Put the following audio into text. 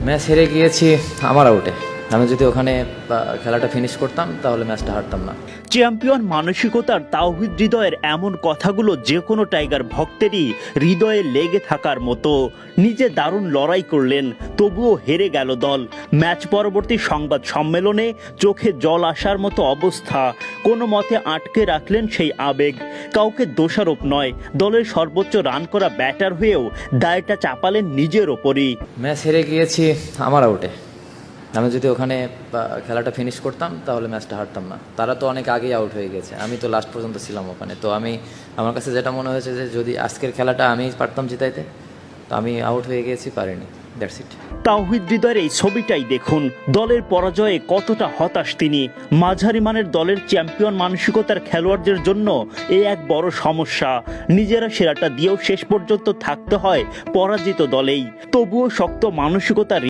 Match হেরে গিয়েছি আমার আউটে। আমি যদি ওখানে খেলাটা ফিনিশ করতাম তাহলে ম্যাচটা হারতাম না। চ্যাম্পিয়ন মানসিকতার তাওহিদ হৃদয়ের এমন কথাগুলো যে কোনো টাইগার ভক্তেরই হৃদয়ে লেগে থাকার মতো। নিজে দারুণ লড়াই করলেন, তবুও হেরে গেল দল। ম্যাচ পরবর্তী সংবাদ সম্মেলনে চোখে জল আসার মতো অবস্থা। কোনো মতে আটকে রাখলেন সেই আবেগ। কাউকে দোষারোপ নয়, দলের সর্বোচ্চ রান করা ব্যাটার হয়েও দায়টা চাপালেন নিজের ওপরই। ম্যাচ হেরে গিয়েছি আমার আউটে। আমি যদি ওখানে খেলাটা ফিনিশ করতাম তাহলে ম্যাচটা হারতাম না। তারা তো অনেক আগেই আউট হয়ে গেছে, আমি তো লাস্ট পর্যন্ত ছিলাম ওখানে। তো আমার কাছে যেটা মনে হয়েছে যে যদি আজকের খেলাটা আমি পারতাম জিতাইতে, তো আমি আউট হয়ে গিয়েছি, পারিনি, দ্যাটস ইট। তাওহিদ হৃদয়ের এই ছবিটাই দেখুন, দলের পরাজয়ে কতটা হতাশ তিনি। মাঝারি মানের দলের চ্যাম্পিয়ন মানসিকতার খেলোয়াড়দের জন্য এই এক বড় সমস্যা। নিজেরা সেরাটা দিয়েও শেষ পর্যন্ত থাকতে হয় পরাজিত দলেই। তবুও শক্ত মানসিকতা